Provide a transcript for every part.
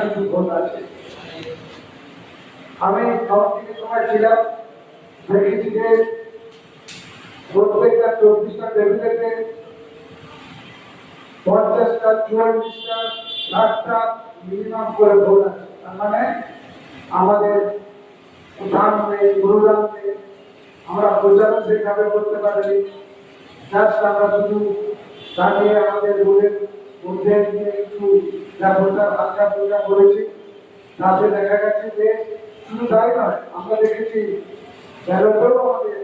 কিছু ভোট আছে। আমি সব থেকে সময় ছিলাম, দেখেছি যে প্রত্যেকটা 24টা টেবিলেতে 50টা 44টা লাখটা মিনিমাম করে ভোট আছে। তার মানে আমাদের প্রধান নেই, গুরুদান নেই, আমরা প্রচারও সেইভাবে করতে পারিনি। জাস্ট আমরা শুধু দাঁড়িয়ে আমাদের ভোটের মধ্যে দিয়ে একটু যা প্রচার হালকা প্রচার করেছি, তাতে দেখা গেছে যে শুধু তাই নয়, আমরা দেখেছি ব্যালটেও আমাদের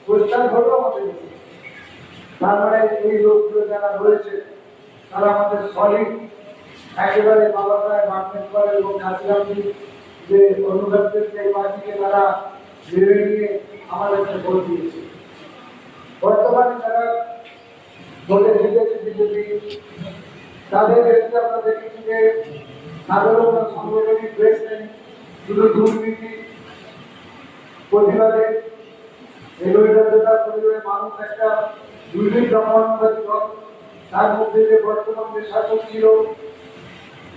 প্রচার হলেও আমাদের। তার মানে এই লোকগুলো যারা রয়েছে তারা আমাদের সলিড একেবারে বাবা সাহেব আম্বেদকর এবং নাসিরামজি যে অনুবাদের যে পার্টিকে তারা মেনে নিয়ে আমাদেরকে ভোট দিয়েছে। বর্তমানে যারা ভোটে জিতেছে বিজেপি, তাদের ক্ষেত্রে আমরা দেখেছি যে সাধারণ সাংগঠনিক বেশ নেই, শুধু দুর্নীতি প্রতিবাদে মানুষ একটা দুর্নীতি দমনকারী দল। তার মধ্যে যে বর্তমান যে শাসক ছিল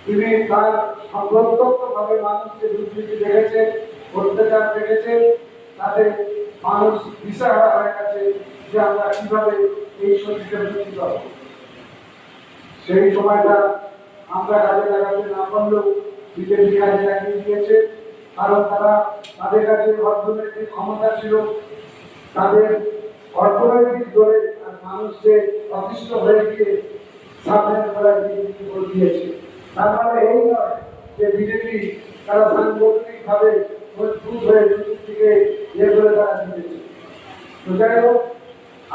তিনি তার সংগঠনভাবে মানুষকে দুর্নীতি দেখেছে, অত্যাচার দেখেছে, তাতে মানুষ দিশাহারা হয়ে গেছে যে আমরা কিভাবে এই শক্তিকে মুক্তি পাবো। সেই সময়টা আমরা কাজে লাগাতে না পারলেও বিজেপি কাজে লাগিয়ে দিয়েছে, কারণ তারা তাদের কাছে অর্থনৈতিক ক্ষমতা ছিল, তাদের অর্থনৈতিক জোরে আর মানুষকে অতিষ্ঠ হয়ে গিয়ে সামনের বেলায় বিজেপি ভোট দিয়েছে। তার মানে এই নয় যে বিজেপি তারা সাংগঠনিক ভাবে মজবুত হয়ে দুর্নীতিকে ইয়ে করে তারা জিতেছে। তো যাই হোক,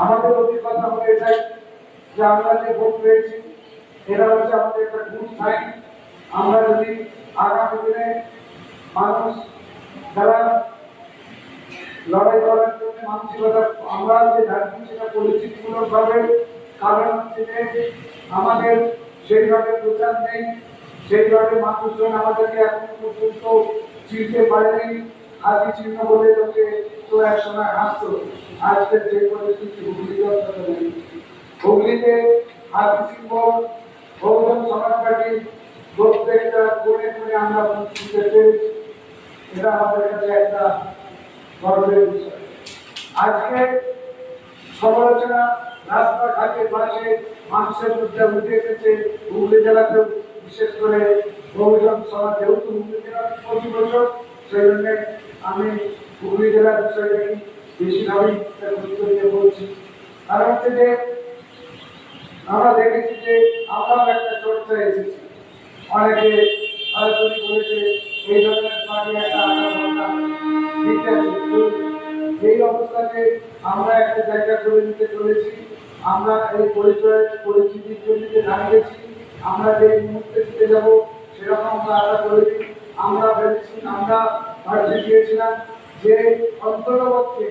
আমাদের অভিজ্ঞতা হয়ে যায় যে আমরা যে ভোট পেয়েছি এরা হচ্ছে আমাদের একটা গুড সাইন। আমরা যদি আগামী দিনে মানুষ যারা লড়াই করার জন্য মানসিকতা আমরা যে ধারণা সেটা পরিচিতিমূলক ভাবে, কারণ হচ্ছে যে আমাদের সেইভাবে প্রচার নেই, সেইভাবে মানুষজন আমাদেরকে এখন পর্যন্ত চিনতে পারেনি। আগে চিহ্ন বলে লোকে তো একসময় হাসতো, আজকের যে পরিস্থিতি হুগলিতে হাতি সিংহ বহুজন সমাজ পার্টি প্রত্যেকটা কোণে কোণে আমরা পৌঁছতে পেরেছি। এটা আমাদের কাছে একটা গর্বের বিষয়। আজকে সমালোচনা রাস্তাঘাটের পাশে মানুষের মধ্যে উঠে এসেছে। হুগলি জেলাতেও বিশেষ করে বহুজন সমাজ, যেহেতু হুগলি জেলার 25 বছর, সেই জন্য আমি হুগলি জেলার বিষয়টা বেশিভাবেই গুরুত্ব দিয়ে বলছি। কারণ হচ্ছে যে আমরা দেখেছি যে আমরাও একটা চর্চায় এসেছি, অনেকে আলোচনা করেছে এই ধরনের পার্টি একটা ঠিক আছে, এই অবস্থাতে আমরা একটা জায়গা করে নিতে চলেছি। আমরা এই পরিচয় পরিচিতির জন্য দাঁড়িয়েছি, আমরা যে মুহূর্তে জিতে যাব সেরকম আমরা আশা করেছি। আমরা ভেবেছি, আমরা প্রার্থী দিয়েছিলাম যে অন্তর্গতকে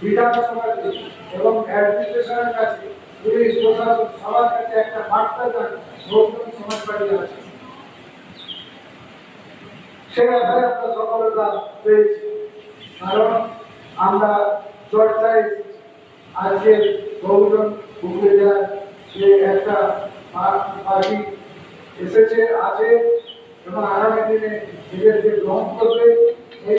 বিধানসভাতে এবং অ্যাডমিনিস্ট্রেশনের কাছে, পুলিশ প্রশাসন সবার কাছে একটা বার্তা দেন বহুজন সমাজ পার্টি আছে। সেই আশায় আমরা সফলতা পেয়েছি, কারণ আমরা চর্চায় আজকে বহুজন হুগলি জেলার যে একটা পার্টি এসেছে আছে এবং আগামী দিনে নিজেদেরকে গ্রহণ করবে।